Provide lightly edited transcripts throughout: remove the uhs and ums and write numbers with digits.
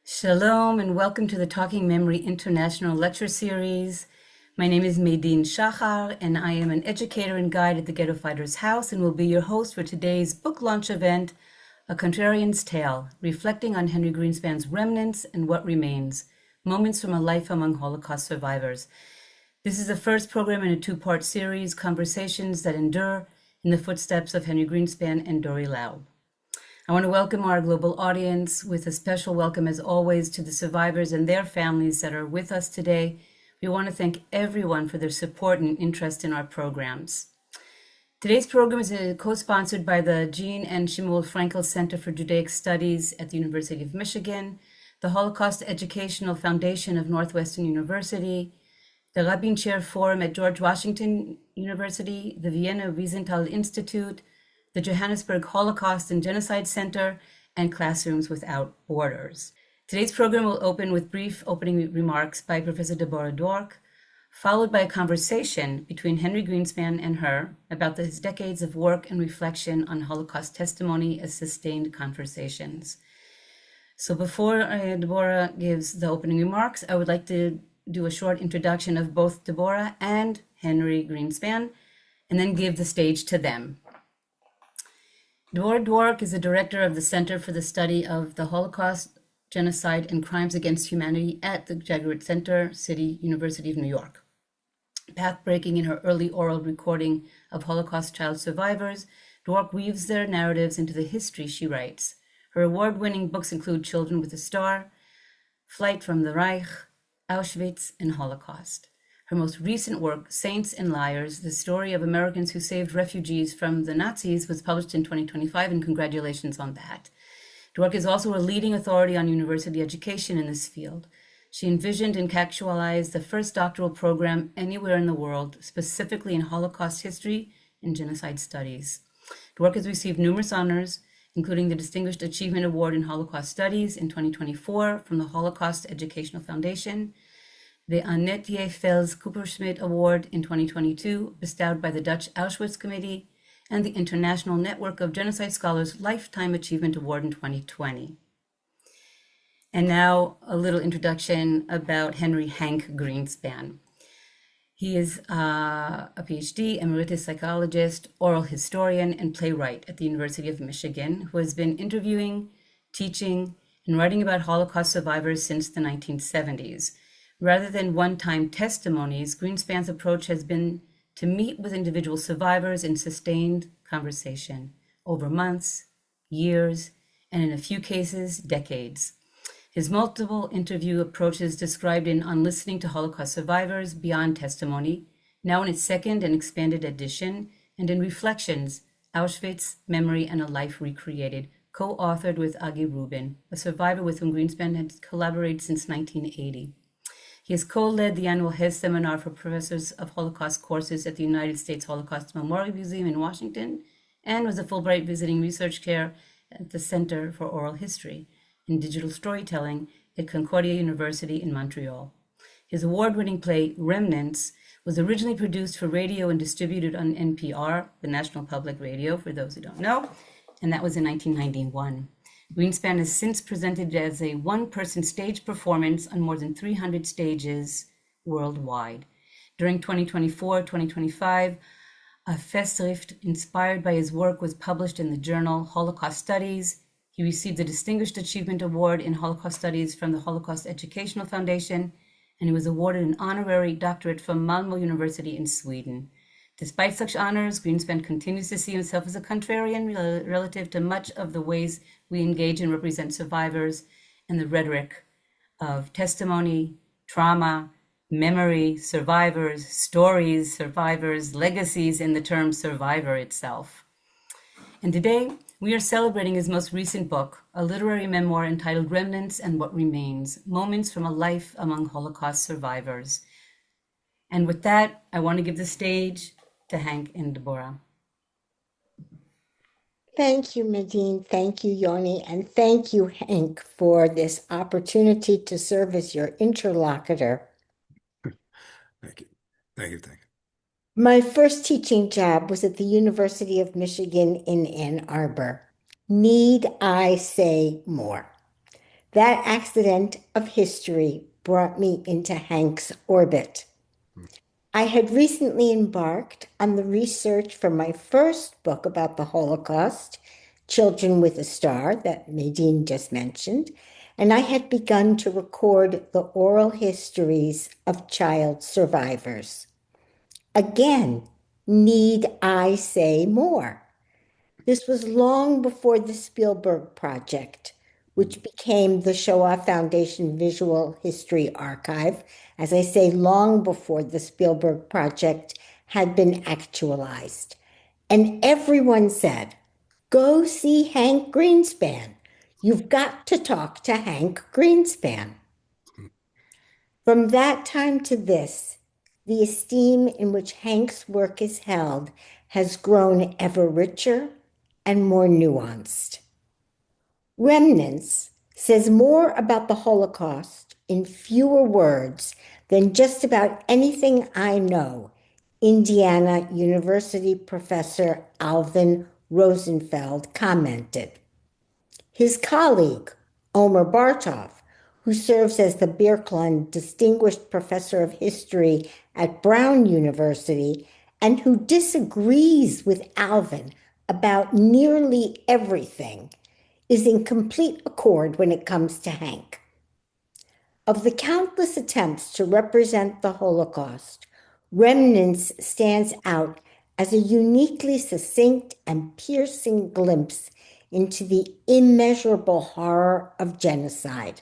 Shalom and welcome to the Talking Memory International Lecture Series. My name is Medin Shachar and I am an educator and guide at the Ghetto Fighters House and will be your host for today's book launch event, A Contrarian's Tale, reflecting on Henry Greenspan's Remnants and What Remains, Moments from a Life Among Holocaust Survivors. This is the first program in a two-part series, Conversations that Endure in the Footsteps of Henry Greenspan and Dori Laub. I want to welcome our global audience with a special welcome, as always, to the survivors and their families that are with us today. We want to thank everyone for their support and interest in our programs. Today's program is co-sponsored by the Jean and Shmuel Frankel Center for Judaic Studies at the University of Michigan, the Holocaust Educational Foundation of Northwestern University, the Rabin Chair Forum at George Washington University, the Vienna Wiesenthal Institute, the Johannesburg Holocaust and Genocide Center, and Classrooms Without Borders. Today's program will open with brief opening remarks by Professor Debórah Dwork, followed by a conversation between Henry Greenspan and her about his decades of work and reflection on Holocaust testimony as sustained conversations. So before Debórah gives the opening remarks, I would like to do a short introduction of both Debórah and Henry Greenspan, and then give the stage to them. Debórah Dwork is the director of the Center for the Study of the Holocaust, Genocide, and Crimes Against Humanity at the Jagged Center, City University of New York. Path-breaking in her early oral recording of Holocaust child survivors, Dwork weaves their narratives into the history she writes. Her award-winning books include Children with a Star, Flight from the Reich, Auschwitz, and Holocaust. Her most recent work, Saints and Liars, the story of Americans who saved refugees from the Nazis, was published in 2025, and congratulations on that. Dwork is also a leading authority on university education in this field. She envisioned and actualized the first doctoral program anywhere in the world, specifically in Holocaust history and genocide studies. Dwork has received numerous honors, including the Distinguished Achievement Award in Holocaust Studies in 2024 from the Holocaust Educational Foundation, the Annette Fels Kupperschmidt Award in 2022, bestowed by the Dutch Auschwitz Committee, and the International Network of Genocide Scholars Lifetime Achievement Award in 2020. And now a little introduction about Henry Hank Greenspan. He is a PhD, emeritus psychologist, oral historian, and playwright at the University of Michigan, who has been interviewing, teaching, and writing about Holocaust survivors since the 1970s. Rather than one-time testimonies, Greenspan's approach has been to meet with individual survivors in sustained conversation over months, years, and in a few cases, decades. His multiple interview approaches described in On Listening to Holocaust Survivors Beyond Testimony, now in its second and expanded edition, and in Reflections, Auschwitz, Memory, and a Life Recreated, co-authored with Agi Rubin, a survivor with whom Greenspan had collaborated since 1980. He has co-led the annual HES seminar for professors of Holocaust courses at the United States Holocaust Memorial Museum in Washington, and was a Fulbright visiting research chair at the Center for Oral History and Digital Storytelling at Concordia University in Montreal. His award-winning play, Remnants, was originally produced for radio and distributed on NPR, the National Public Radio, for those who don't know, and that was in 1991. Greenspan has since presented as a one-person stage performance on more than 300 stages worldwide. During 2024-2025, a Festschrift inspired by his work was published in the journal Holocaust Studies. He received the Distinguished Achievement Award in Holocaust Studies from the Holocaust Educational Foundation, and he was awarded an honorary doctorate from Malmö University in Sweden. Despite such honors, Greenspan continues to see himself as a contrarian relative to much of the ways we engage and represent survivors and the rhetoric of testimony, trauma, memory, survivors, stories, survivors, legacies, and the term survivor itself. And today, we are celebrating his most recent book, a literary memoir entitled Remnants and What Remains, Moments from a Life Among Holocaust Survivors. And with that, I want to give the stage to Hank and Debórah. Thank you, Medine. Thank you, Yoni. And thank you, Hank, for this opportunity to serve as your interlocutor. Thank you. Thank you. Thank you. My first teaching job was at the University of Michigan in Ann Arbor. Need I say more? That accident of history brought me into Hank's orbit. I had recently embarked on the research for my first book about the Holocaust, Children with a Star, that Nadine just mentioned, and I had begun to record the oral histories of child survivors. Again, need I say more? This was long before the Spielberg Project, which became the Shoah Foundation Visual History Archive. As I say, long before the Spielberg Project had been actualized. And everyone said, go see Hank Greenspan. You've got to talk to Hank Greenspan. From that time to this, the esteem in which Hank's work is held has grown ever richer and more nuanced. Remnants says more about the Holocaust in fewer words than just about anything I know, Indiana University professor Alvin Rosenfeld commented. His colleague, Omer Bartov, who serves as the Birkeland Distinguished Professor of History at Brown University, and who disagrees with Alvin about nearly everything, is in complete accord when it comes to Hank. Of the countless attempts to represent the Holocaust, Remnants stands out as a uniquely succinct and piercing glimpse into the immeasurable horror of genocide,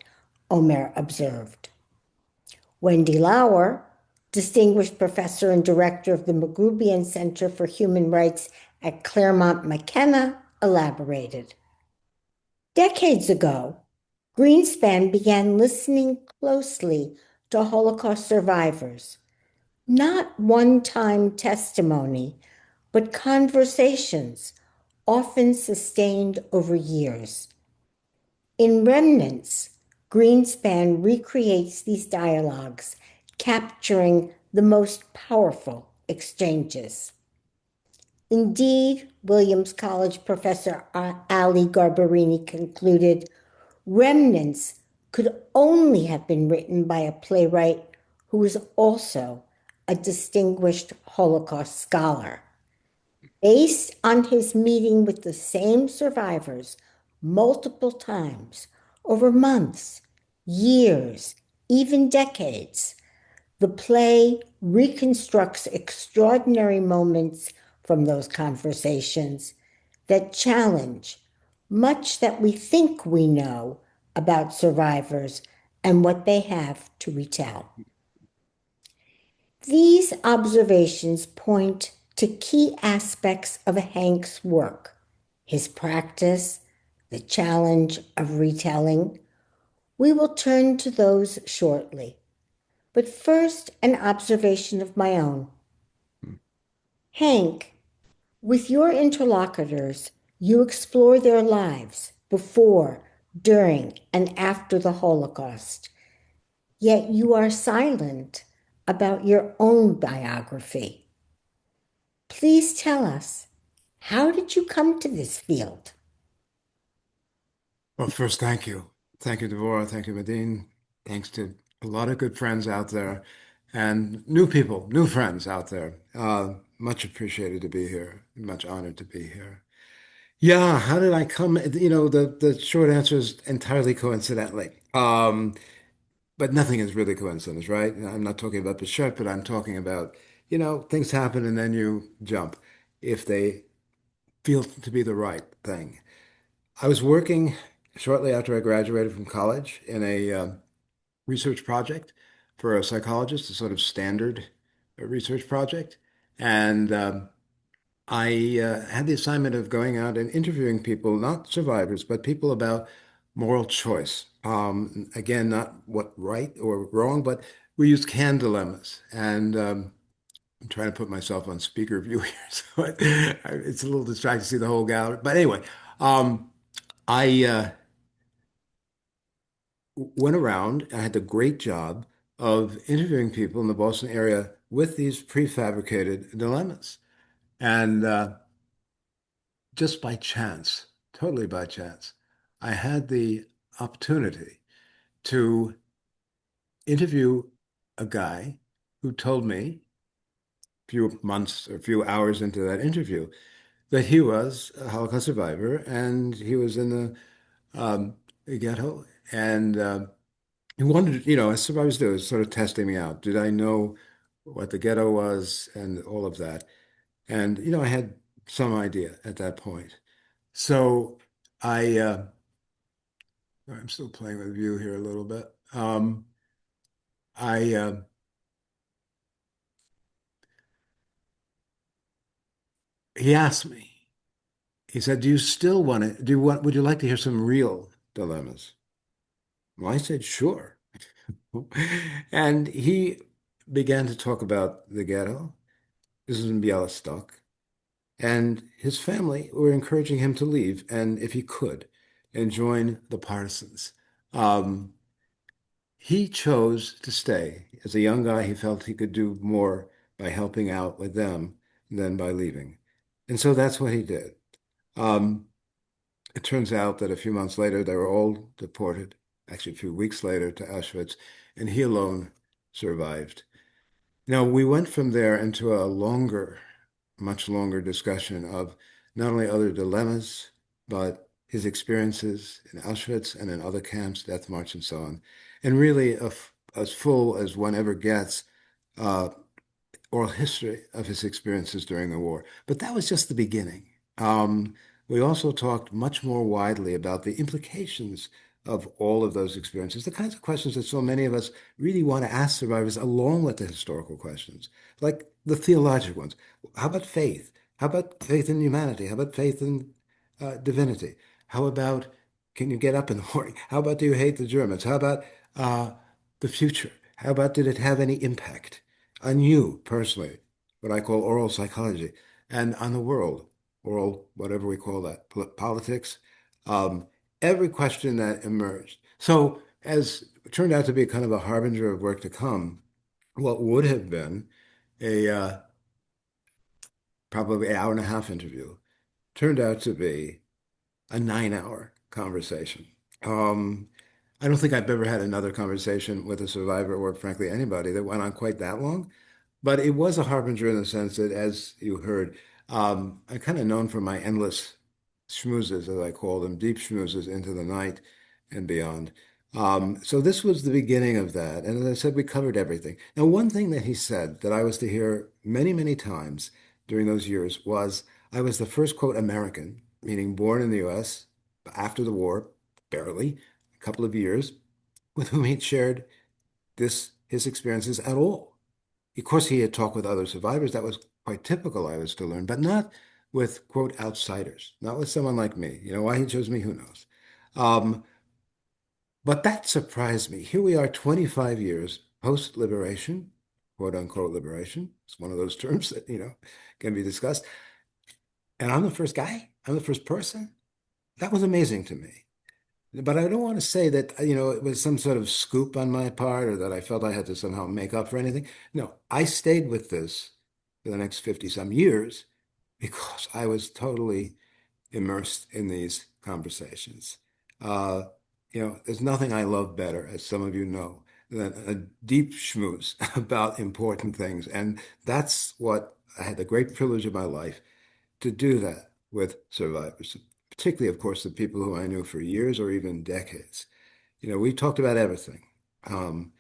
Omer observed. Wendy Lauer, distinguished professor and director of the Magrubian Center for Human Rights at Claremont McKenna, elaborated. Decades ago, Greenspan began listening closely to Holocaust survivors, not one-time testimony, but conversations, often sustained over years. In Remnants, Greenspan recreates these dialogues, capturing the most powerful exchanges. Indeed, Williams College professor Ali Garbarini concluded, Remnants could only have been written by a playwright who was also a distinguished Holocaust scholar. Based on his meeting with the same survivors multiple times over months, years, even decades, the play reconstructs extraordinary moments from those conversations that challenge much that we think we know about survivors and what they have to retell. These observations point to key aspects of Hank's work, his practice, the challenge of retelling. We will turn to those shortly. But first, an observation of my own. Hank, with your interlocutors, you explore their lives before, during, and after the Holocaust. Yet you are silent about your own biography. Please tell us, how did you come to this field? Well, first, thank you. Thank you, Debórah. Thank you, Nadine. Thanks to a lot of good friends out there and new people, new friends out there. Much appreciated to be here. Much honored to be here. Yeah, how did I come? The short answer is entirely coincidentally. But nothing is really coincidence, right? I'm not talking about the shirt, but I'm talking about, things happen and then you jump if they feel to be the right thing. I was working shortly after I graduated from college in a research project for a psychologist, a sort of standard research project. And I had the assignment of going out and interviewing people, not survivors, but people about moral choice. Again, not what right or wrong, but we used canned dilemmas. And I'm trying to put myself on speaker view here, so it's a little distracting to see the whole gallery. But anyway, I went around and had the great job of interviewing people in the Boston area with these prefabricated dilemmas. And just by chance, totally by chance, I had the opportunity to interview a guy who told me a few months or a few hours into that interview that he was a Holocaust survivor and he was in the ghetto. And he wanted, as survivors do, sort of testing me out. Did I know what the ghetto was and all of that? And, I had some idea at that point. So I'm still playing with you here a little bit. I He asked me, he said, do you still would you like to hear some real dilemmas? Well, I said, sure. And he began to talk about the ghetto. This is in Białystok. And his family were encouraging him to leave, and if he could, and join the partisans. Um, he chose to stay. As a young guy, he felt he could do more by helping out with them than by leaving. And so that's what he did. Um, it turns out that a few months later, they were all deported, actually a few weeks later to Auschwitz, and he alone survived. Now, we went from there into a much longer discussion of not only other dilemmas, but his experiences in Auschwitz and in other camps, Death March, and so on. And really, as full as one ever gets, uh, oral history of his experiences during the war. But that was just the beginning. We also talked much more widely about the implications of all of those experiences, the kinds of questions that so many of us really want to ask survivors, along with the historical questions, like the theological ones. How about faith? How about faith in humanity? How about faith in divinity? How about can you get up in the morning? How about do you hate the Germans? How about uh, the future? How about did it have any impact on you personally, what I call oral psychology, and on the world, oral, whatever we call that, politics, um, every question that emerged. So, as it turned out to be kind of a harbinger of work to come, what would have been a probably an hour and a half interview turned out to be a 9 hour conversation. Um, I don't think I've ever had another conversation with a survivor or, frankly, anybody that went on quite that long. But it was a harbinger in the sense that, as you heard, I'm kind of known for my endless schmoozes, as I call them, deep schmoozes into the night and beyond. So this was the beginning of that. And as I said, we covered everything. Now, one thing that he said that I was to hear many, many times during those years was I was the first, quote, American, meaning born in the US after the war, barely, a couple of years, with whom he'd shared his experiences at all. Of course, he had talked with other survivors. That was quite typical, I was to learn, but not with, quote, outsiders, not with someone like me. Why he chose me, who knows? Um, but that surprised me. Here we are, 25 years post-liberation, quote unquote liberation. It's one of those terms that, can be discussed. And I'm the first guy. I'm the first person. That was amazing to me. But I don't want to say that, it was some sort of scoop on my part or that I felt I had to somehow make up for anything. No, I stayed with this for the next 50 some years because I was totally immersed in these conversations. Uh, there's nothing I love better, as some of you know, than a deep schmooze about important things. And that's what I had the great privilege of my life to do that with survivors, particularly, of course, the people who I knew for years or even decades. We talked about everything um,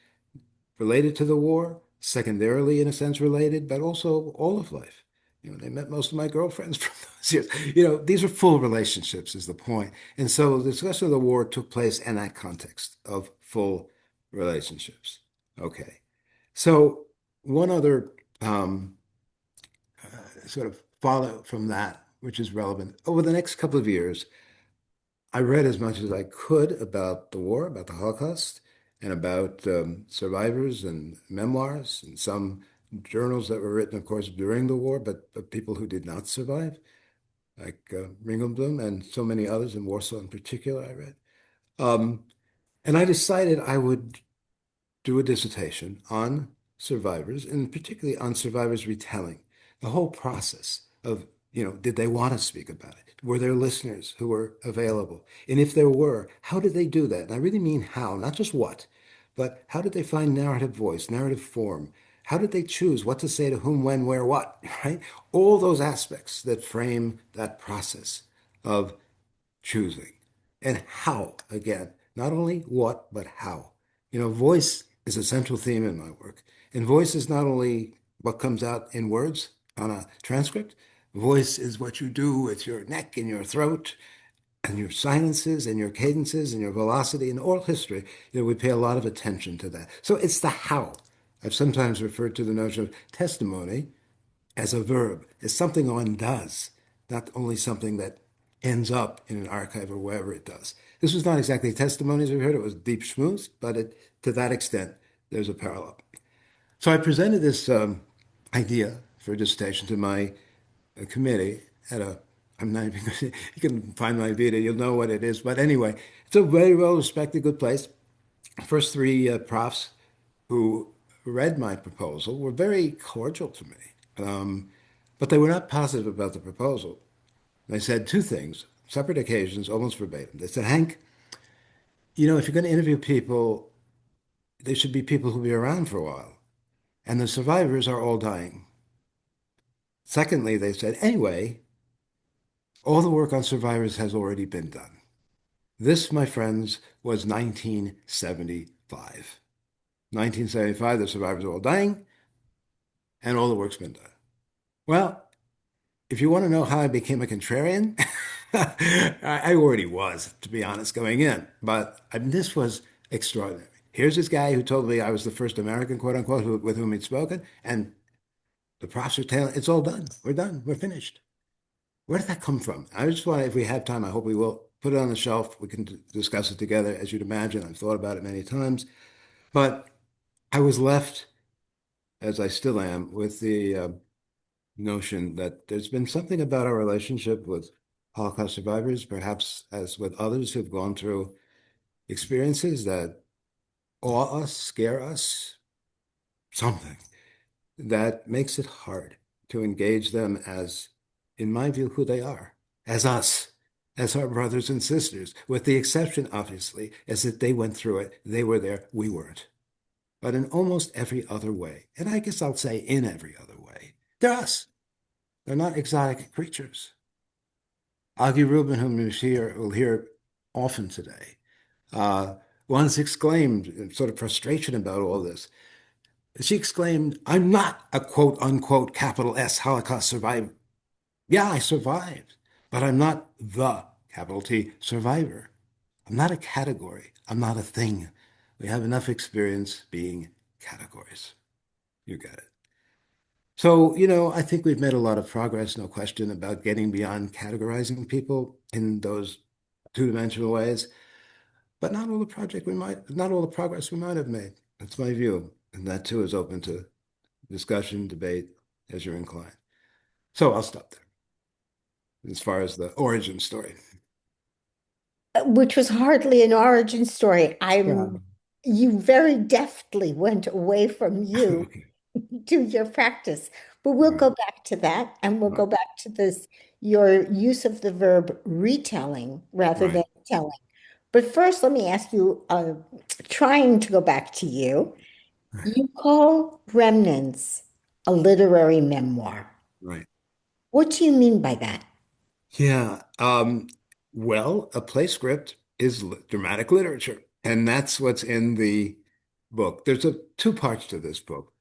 related to the war, secondarily, in a sense, related, but also all of life. They met most of my girlfriends from those years. These are full relationships, is the point. And so the discussion of the war took place in that context of full relationships. Okay. So one other sort of follow from that, which is relevant. Over the next couple of years, I read as much as I could about the war, about the Holocaust, and about survivors and memoirs and some journals that were written, of course, during the war, but people who did not survive, like Ringelblum and so many others in Warsaw in particular, I read. Um, and I decided I would do a dissertation on survivors, and particularly on survivors retelling the whole process of Did they want to speak about it? Were there listeners who were available? And if there were, how did they do that? And I really mean how, not just what, but how did they find narrative voice, narrative form? How did they choose what to say to whom, when, where, what, right? All those aspects that frame that process of choosing. And how, again, not only what, but how. Voice is a central theme in my work. And voice is not only what comes out in words on a transcript, voice is what you do with your neck and your throat and your silences and your cadences and your velocity. In oral history, we pay a lot of attention to that. So it's the how. I've sometimes referred to the notion of testimony as a verb, as something one does, not only something that ends up in an archive or wherever it does. This was not exactly testimony, as we heard. It was deep schmooze, but to that extent, there's a parallel. So I presented this idea for a dissertation to my committee at a, I'm not even going to, you can find my video, you'll know what it is. But anyway, it's a very well-respected, good place. First three profs who read my proposal were very cordial to me. But they were not positive about the proposal. They said two things, separate occasions, almost verbatim. They said, Hank, if you're going to interview people, they should be people who'll be around for a while. And the survivors are all dying. Secondly, they said, anyway, all the work on survivors has already been done. This, my friends, was 1975. 1975, the survivors are all dying, and all the work's been done. Well, if you want to know how I became a contrarian, I already was, to be honest, going in. But this was extraordinary. Here's this guy who told me I was the first American, quote unquote, with whom he'd spoken, and the profs are telling, it's all done. We're done. We're finished. Where did that come from? I just want to, if we have time, I hope we will put it on the shelf. We can discuss it together. As you'd imagine, I've thought about it many times. But I was left, as I still am, with the notion that there's been something about our relationship with Holocaust survivors, perhaps as with others who've gone through experiences that awe us, scare us, something that makes it hard to engage them as, in my view, who they are, as us, as our brothers and sisters, with the exception, obviously, as that they went through it, they were there, we weren't. But in almost every other way, and I guess I'll say in every other way, they're us. They're not exotic creatures. Augie Rubin, whom will hear often today, once exclaimed in sort of frustration about all this. She exclaimed, I'm not a quote unquote capital S Holocaust survivor. Yeah, I survived, but I'm not the capital T survivor. I'm not a category. I'm not a thing. We have enough experience being categories. You get it. So, I think we've made a lot of progress, no question, about getting beyond categorizing people in those two-dimensional ways, but not all the progress we might have made. That's my view. And that too is open to discussion, debate, as you're inclined. So I'll stop there as far as the origin story. Which was hardly an origin story. Yeah. You very deftly went away from you Okay. to your practice. But we'll Right. go back to that and we'll go Right. back to this, your use of the verb retelling rather than Right. telling. But first, let me ask you, trying to go back to you, you call Remnants a literary memoir. Right. What do you mean by that? Yeah. Well, a play script is dramatic literature, and that's what's in the book. There's two parts to this book.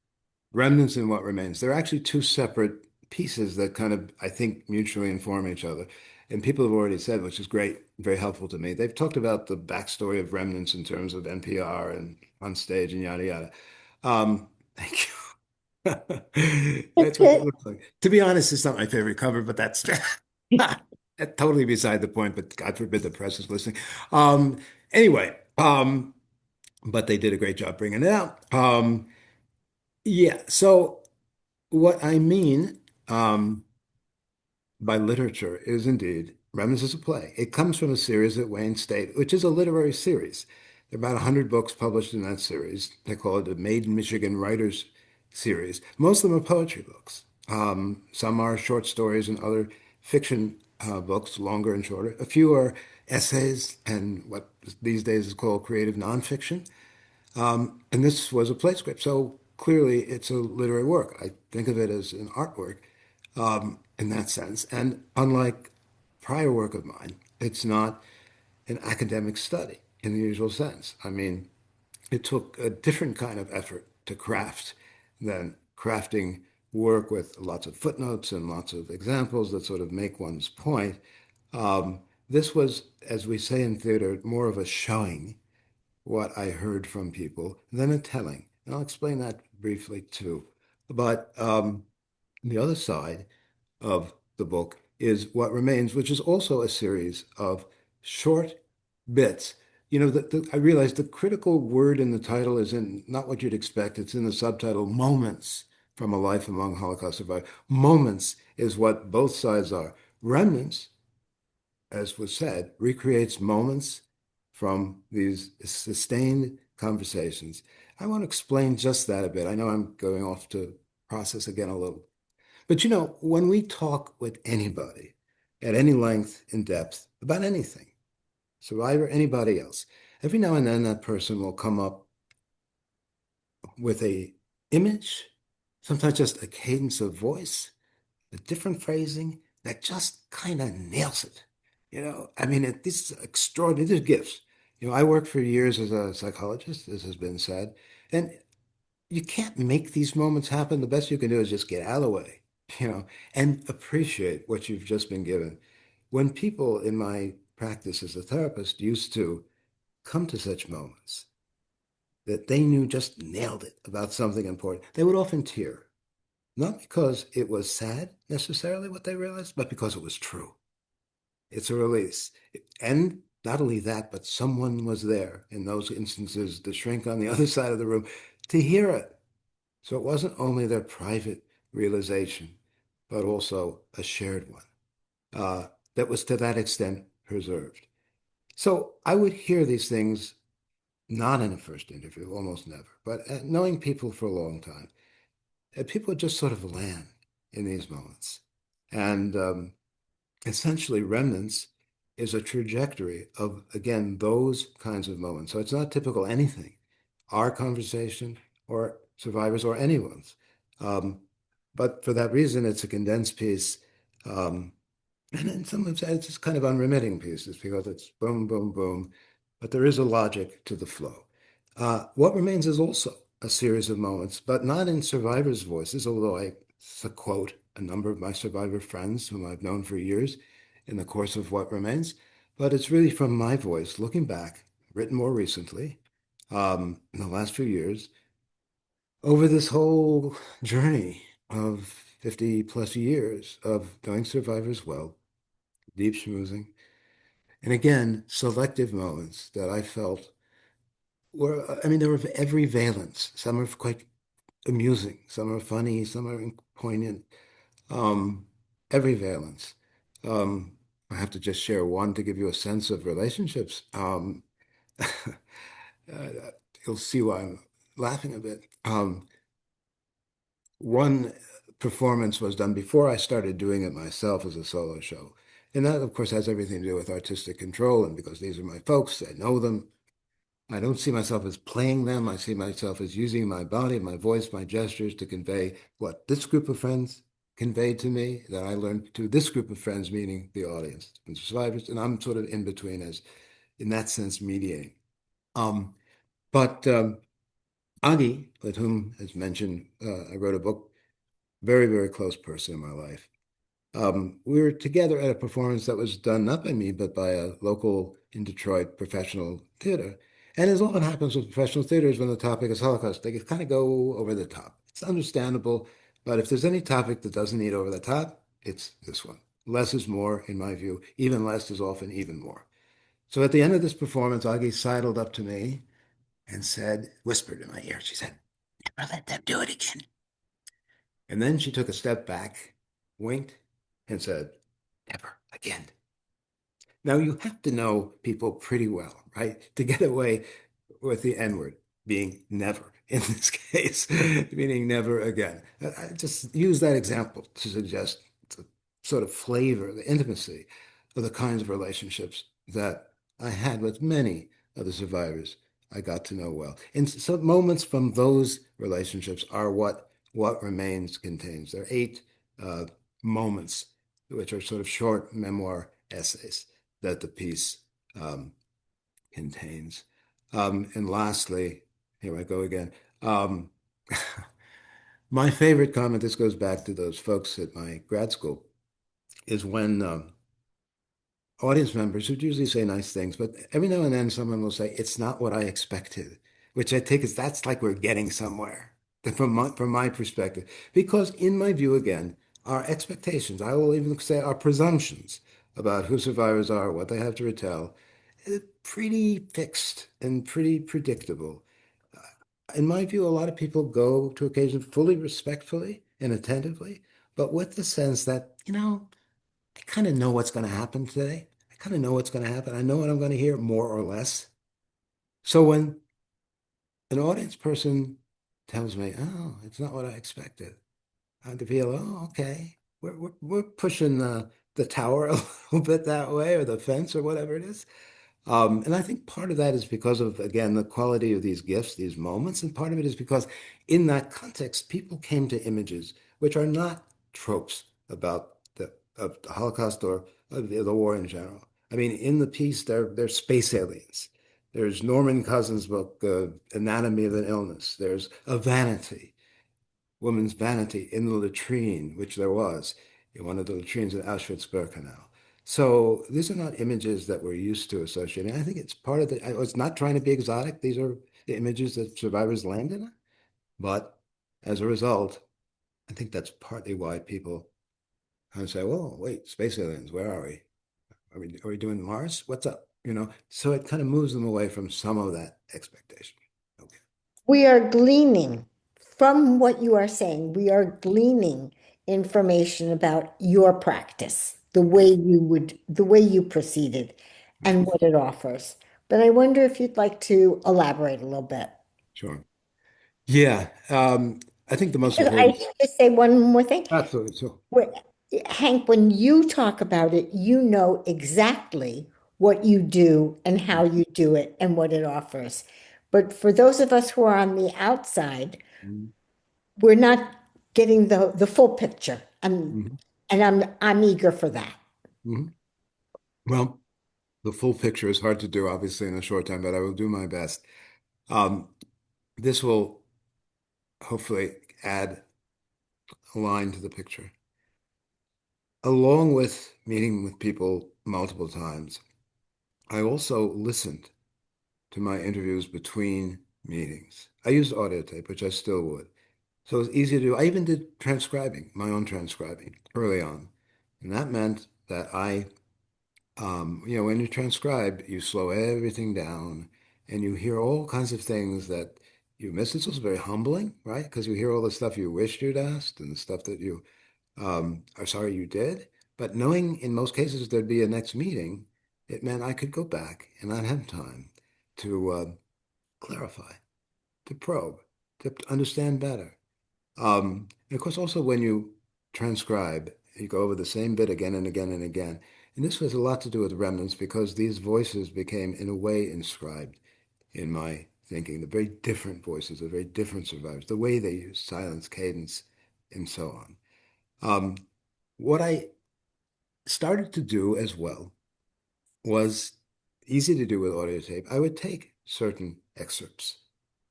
Remnants and What Remains. They're actually two separate pieces that kind of, I think, mutually inform each other. And people have already said, which is great, very helpful to me. They've talked about the backstory of Remnants in terms of NPR and on stage and yada yada. Thank you. That's what it looks like. To be honest, it's not my favorite cover, but that's totally beside the point. But God forbid the press is listening. Anyway, but they did a great job bringing it out. Yeah. So what I mean by literature is indeed Remnants is a play. It comes from a series at Wayne State, which is a literary series. There are about 100 books published in that series. They call it the Made in Michigan Writers series. Most of them are poetry books. Some are short stories and other fiction books, longer and shorter. A few are essays and what these days is called creative nonfiction. And this was a play script. So clearly it's a literary work. I think of it as an artwork in that sense. And unlike prior work of mine, it's not an academic study in the usual sense. I mean, it took a different kind of effort to craft than crafting work with lots of footnotes and lots of examples that sort of make one's point. This was, as we say in theater, more of a showing what I heard from people than a telling. And I'll explain that briefly too. But the other side of the book is What Remains, which is also a series of short bits. You know, I realized the critical word in the title is in not what you'd expect. It's in the subtitle, Moments from a Life Among Holocaust Survivors. Moments is what both sides are. Remnants, as was said, recreates moments from these sustained conversations. I want to explain just that a bit. I know I'm going off to process again a little. But you know, when we talk with anybody at any length in depth about anything, survivor, anybody else, every now and then that person will come up with a image, sometimes just a cadence of voice, a different phrasing that just kind of nails it. You know, I mean, these are extraordinary, these are gifts. You know, I worked for years as a psychologist, this has been said, and you can't make these moments happen. The best you can do is just get out of the way, you know, and appreciate what you've just been given. When people in my practice as a therapist used to come to such moments that they knew just nailed it about something important, they would often tear, not because it was sad necessarily what they realized, but because it was true. It's a release. And not only that, but someone was there in those instances, the shrink on the other side of the room, to hear it. So it wasn't only their private realization, but also a shared one that was to that extent preserved. So I would hear these things not in a first interview, almost never, but knowing people for a long time, people would just sort of land in these moments. And essentially, remnants is a trajectory of, again, those kinds of moments. So it's not typical anything, our conversation or survivors or anyone's. Um, but for that reason, it's a condensed piece. And in some ways, it's just kind of unremitting pieces because it's boom, boom, boom. But there is a logic to the flow. What Remains is also a series of moments, but not in survivors' voices, although I quote a number of my survivor friends whom I've known for years in the course of What Remains. But it's really from my voice, looking back, written more recently, in the last few years, over this whole journey of 50 plus years of knowing survivors well, deep schmoozing, and again, selective moments that I felt were, I mean, they were of every valence. Some are quite amusing, some are funny, some are poignant, um, every valence. Um, I have to just share one to give you a sense of relationships. You'll see why I'm laughing a bit. One performance was done before I started doing it myself as a solo show. And that, of course, has everything to do with artistic control. And because these are my folks, I know them. I don't see myself as playing them. I see myself as using my body, my voice, my gestures to convey what this group of friends conveyed to me, that I learned to this group of friends, meaning the audience and survivors. And I'm sort of in between as, in that sense, mediating. But Agi, with whom, as mentioned, I wrote a book, very, very close person in my life. We were together at a performance that was done not by me, but by a local in Detroit professional theater. And as often happens with professional theaters, when the topic is Holocaust, they kind of go over the top. It's understandable, but if there's any topic that doesn't need over the top, it's this one. Less is more, in my view. Even less is often even more. So at the end of this performance, Augie sidled up to me and said, whispered in my ear, she said, "Never let them do it again." And then she took a step back, winked, and said, "Never again." Now, you have to know people pretty well, right? To get away with the N word. being never in this case, meaning never again. I just use that example to suggest the sort of flavor, the intimacy of the kinds of relationships that I had with many of the survivors I got to know well. And so moments from those relationships are what remains contains. There are 8 uh, moments, which are sort of short memoir essays that the piece um, contains. And lastly, here I go again. Um, my favorite comment, this goes back to those folks at my grad school, is when audience members would usually say nice things, but every now and then someone will say, "It's not what I expected," which I take as that's like we're getting somewhere from my perspective. Because in my view, again, our expectations, I will even say our presumptions about who survivors are, what they have to retell, is pretty fixed and pretty predictable. In my view, a lot of people go to occasion fully respectfully and attentively, but with the sense that, I kind of know what's going to happen today. I kind of know what's going to happen. I know what I'm going to hear more or less. So when an audience person tells me, "Oh, it's not what I expected," I have to feel, "Oh, okay. We're pushing the tower a little bit that way, or the fence, or whatever it is." And I think part of that is because of, again, the quality of these gifts, these moments. And part of it is because in that context, people came to images which are not tropes about of the Holocaust or of the war in general. I mean, in the piece, there's space aliens. There's Norman Cousins' book, Anatomy of an Illness. There's a vanity, woman's vanity in the latrine, which there was in one of the latrines in Auschwitz-Birkenau. So these are not images that we're used to associating. I think it's part of the, I was not trying to be exotic. These are the images that survivors landed on. But as a result, I think that's partly why people kind of say, "Well, wait, space aliens, where are we? Are we doing Mars? What's up?" So it kind of moves them away from some of that expectation. Okay. We are gleaning from what you are saying, we are gleaning information about your practice, the way you proceeded and what it offers. But I wonder if you'd like to elaborate a little bit. Sure. Yeah. I think the most I important, should just say one more thing. absolutely. So, Where- Hank, when you talk about it, you know exactly what you do and how you do it and what it offers. But for those of us who are on the outside, mhm, we're not getting the full picture. mhm, And I'm eager for that. mhm. Well, the full picture is hard to do, obviously, in a short time, but I will do my best. Um, this will hopefully add a line to the picture. Along with meeting with people multiple times, I also listened to my interviews between meetings. I used audio tape, which I still would. So it's easy to do. I even did transcribing, my own transcribing early on. And that meant that when you transcribe, you slow everything down and you hear all kinds of things that you miss. It's also very humbling, right? Because you hear all the stuff you wished you'd asked and the stuff that you are sorry you did. But knowing in most cases there'd be a next meeting, it meant I could go back and I'd have time to clarify, to probe, to understand better. And of course, also when you transcribe, you go over the same bit again and again and again. And this has a lot to do with remnants because these voices became, in a way, inscribed in my thinking. The very different voices, the very different survivors, the way they use silence, cadence, and so on. Um, what I started to do as well was easy to do with audio tape. I would take certain excerpts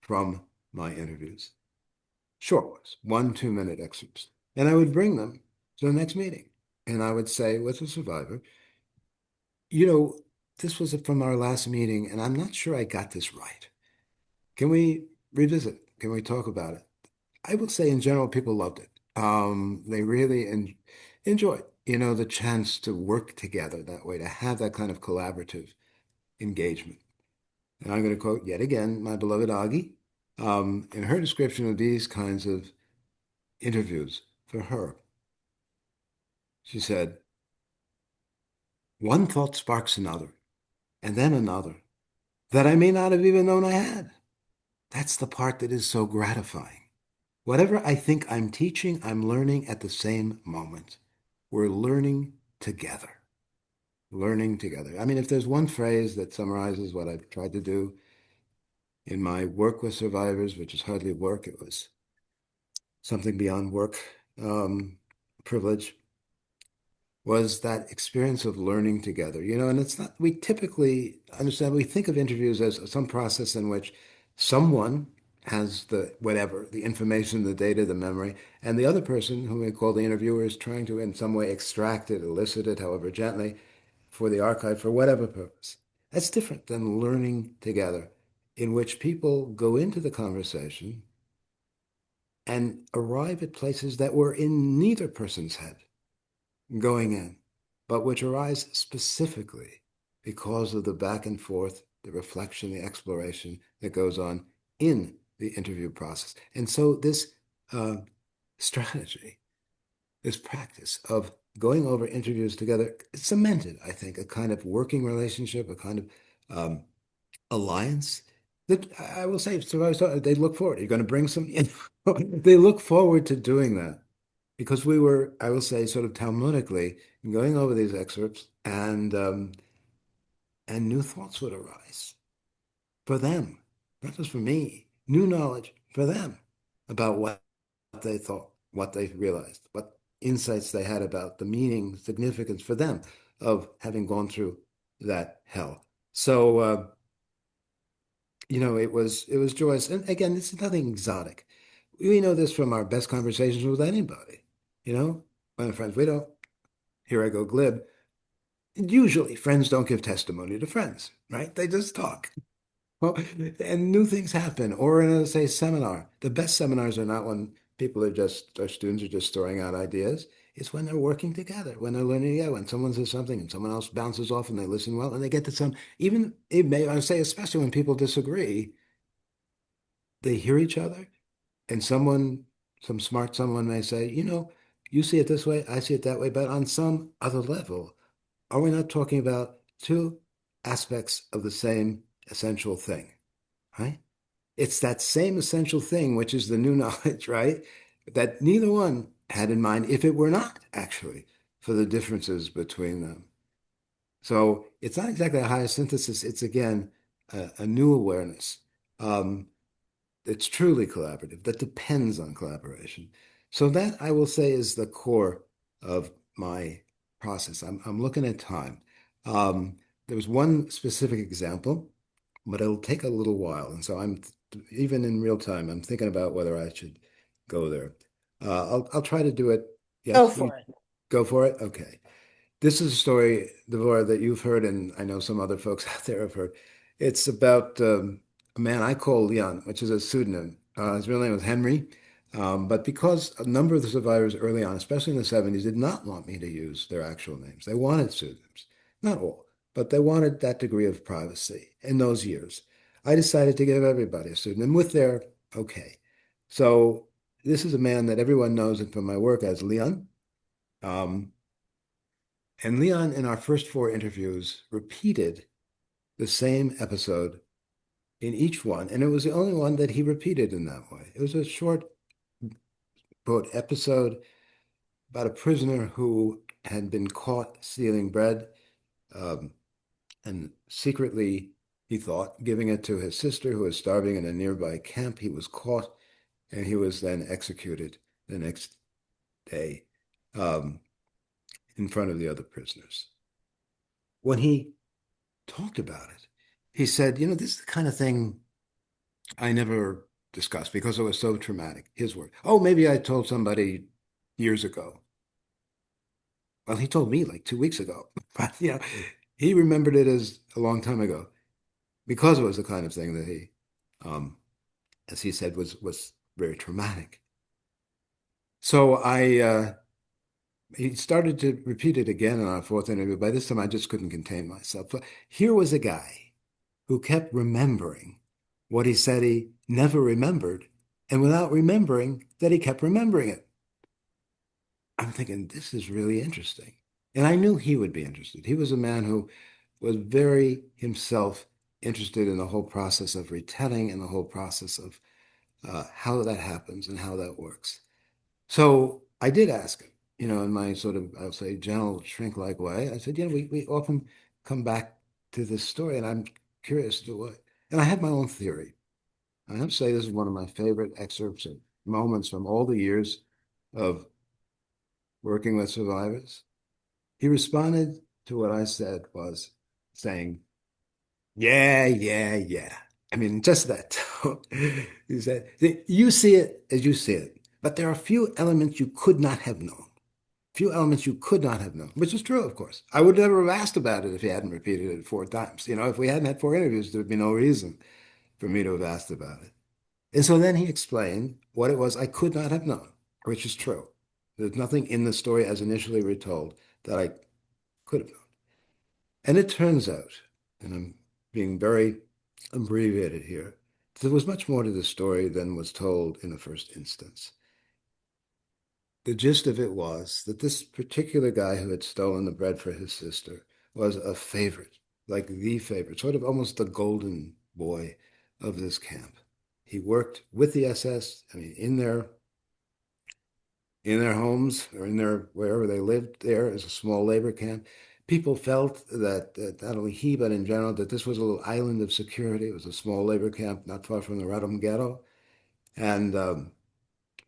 from my interviews, short ones, 1 2 minute excerpts. And I would bring them to the next meeting. And I would say with the survivor, you know, this was from our last meeting, and I'm not sure I got this right. Can we revisit? Can we talk about it? I will say in general, people loved it. They really enjoyed, the chance to work together that way, to have that kind of collaborative engagement. And I'm going to quote yet again my beloved Augie, in her description of these kinds of interviews for her. She said, "One thought sparks another, and then another, that I may not have even known I had. That's the part that is so gratifying. Whatever I think I'm teaching, I'm learning at the same moment. We're learning together, learning together. I mean, if there's one phrase that summarizes what I've tried to do in my work with survivors, which is hardly work, it was something beyond work, privilege, was that experience of learning together. And it's not, we typically understand, we think of interviews as some process in which someone has the whatever, the information, the data, the memory, and the other person, whom we call the interviewer, is trying to in some way extract it, elicit it, however gently, for the archive, for whatever purpose. That's different than learning together, in which people go into the conversation and arrive at places that were in neither person's head going in, but which arise specifically because of the back and forth, the reflection, the exploration that goes on in the interview process. And so this uh, strategy, this practice of going over interviews together, cemented, I think, a kind of working relationship, a kind of alliance that I will say, survivors, they look forward. You're going to bring some, they look forward to doing that because we were, I will say, sort of Talmudically going over these excerpts, and new thoughts would arise for them, not just for me, new knowledge for them about what they thought, what they realized, what insights they had about the meaning, significance for them of having gone through that hell. So, it was joyous. And again, it's nothing exotic. We know this from our best conversations with anybody. When friends, we don't, here I go glib. Usually friends don't give testimony to friends, right? They just talk. Well, and new things happen. Or in a, say, seminar. The best seminars are not when people our students are just throwing out ideas. It's when they're working together, when they're learning together, when someone says something and someone else bounces off and they listen well and they get to some, even it may, I say, especially when people disagree, they hear each other and some smart someone may say, you see it this way, I see it that way, but on some other level, are we not talking about two aspects of the same essential thing, right? It's that same essential thing, which is the new knowledge, right? That neither one had in mind if it were not actually for the differences between them. So it's not exactly a higher synthesis. It's again a new awareness. Um, it's truly collaborative, that depends on collaboration. So that I will say is the core of my process. I'm looking at time. There was one specific example, but it'll take a little while. And so even in real time, I'm thinking about whether I should go there. I'll try to do it. Go Yes, for it. go for it. Okay. This is a story, Debórah, that you've heard, and I know some other folks out there have heard. It's about a man I call Leon, which is a pseudonym. His real name was Henry, but because a number of the survivors early on, especially in the 70s, did not want me to use their actual names. They wanted pseudonyms. Not all, but they wanted that degree of privacy in those years. I decided to give everybody a pseudonym with their okay. So this is a man that everyone knows from my work as Leon. Um, and Leon, in our first four interviews, repeated the same episode in each one. And it was the only one that he repeated in that way. It was a short, quote, episode about a prisoner who had been caught stealing bread, um, and secretly, he thought, giving it to his sister who was starving in a nearby camp. He was caught and he was then executed the next day, um, in front of the other prisoners. When he talked about it, he said, this is the kind of thing I never discussed because it was so traumatic. His word. Oh, maybe I told somebody years ago. Well, he told me like 2 weeks ago. But he remembered it as a long time ago because it was the kind of thing that he, um, as he said, was very traumatic. So he started to repeat it again in our fourth interview. By this time, I just couldn't contain myself. But here was a guy who kept remembering what he said he never remembered, and without remembering that he kept remembering it. I'm thinking, this is really interesting. And I knew he would be interested. He was a man who was very himself interested in the whole process of retelling and the whole process of how that happens and how that works. So I did ask him, in my sort of, I'll say, gentle, shrink-like way. I said, we often come back to this story, and I'm curious to what. And I had my own theory. I have to say this is one of my favorite excerpts and moments from all the years of working with survivors. He responded to what I said was saying, yeah, yeah, yeah. I mean, just that tone. He said, you see it as you see it, but there are a few elements you could not have known. Few elements you could not have known, which is true, of course. I would never have asked about it if he hadn't repeated it 4 times. If we hadn't had 4 interviews, there'd be no reason for me to have asked about it. And so then he explained what it was I could not have known, which is true. There's nothing in the story as initially retold that I could have known. And it turns out, and I'm being very abbreviated here, there was much more to the story than was told in the first instance. The gist of it was that this particular guy who had stolen the bread for his sister was a favorite, like the favorite, sort of almost the golden boy of this camp. He worked with the SS, I mean, in their homes or in their wherever they lived there as a small labor camp. People felt that not only he, but in general, that this was a little island of security. It was a small labor camp not far from the Radom ghetto, and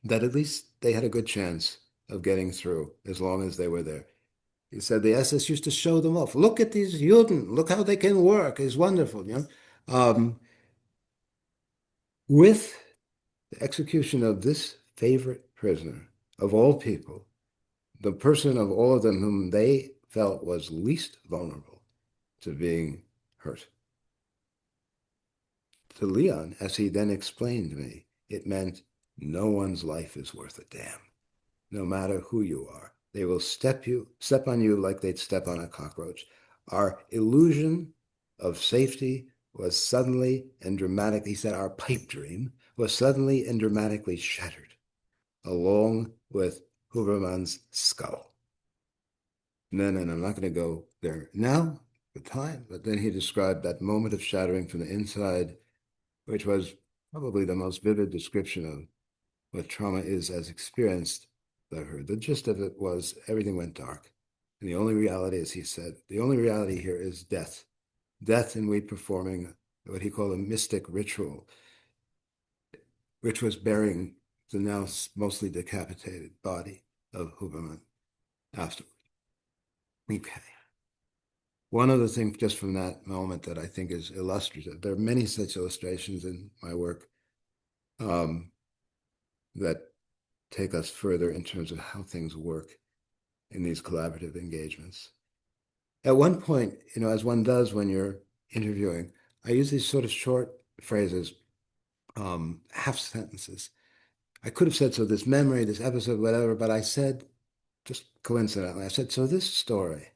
that at least they had a good chance of getting through as long as they were there. He said the SS used to show them off. Look at these Juden. Look how they can work. It's wonderful. With the execution of this favorite prisoner of all people, the person of all of them whom they felt was least vulnerable to being hurt. To Leon, as he then explained to me, it meant no one's life is worth a damn, no matter who you are. They will step on you like they'd step on a cockroach. Our illusion of safety was suddenly and dramatically, he said, our pipe dream was suddenly and dramatically shattered, along with Huberman's skull. And I'm not going to go there now, the time, but then he described that moment of shattering from the inside, which was probably the most vivid description of what trauma is as experienced that I've heard. The gist of it was everything went dark. And the only reality, as he said, the only reality here is death. Death, and we performing what he called a mystic ritual, which was burying the now mostly decapitated body of Huberman afterward. Okay. One other thing just from that moment that I think is illustrative, there are many such illustrations in my work that take us further in terms of how things work in these collaborative engagements. At one point, as one does when you're interviewing, I use these sort of short phrases, half sentences. I could have said, so this memory, this episode, whatever, but I said, just coincidentally, I said, so this story.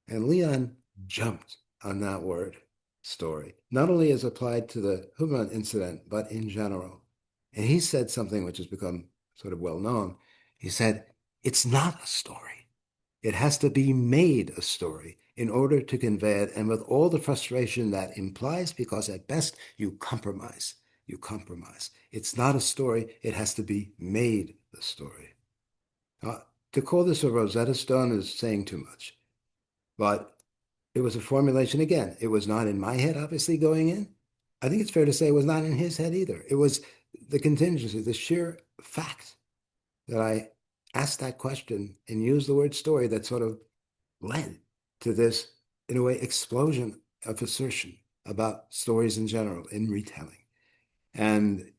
And Leon jumped on that word, story, not only as applied to the Huberman incident, but in general. And he said something which has become sort of well known. He said, it's not a story. It has to be made a story in order to convey it, and with all the frustration that implies, because at best you compromise. You compromise. It's not a story. It has to be made a story. To call this a Rosetta Stone is saying too much. But it was a formulation, again, it was not in my head, obviously, going in. I think it's fair to say it was not in his head either. It was the contingency, the sheer fact that I asked that question and used the word story that sort of led to this, in a way, explosion of assertion about stories in general, in retelling. And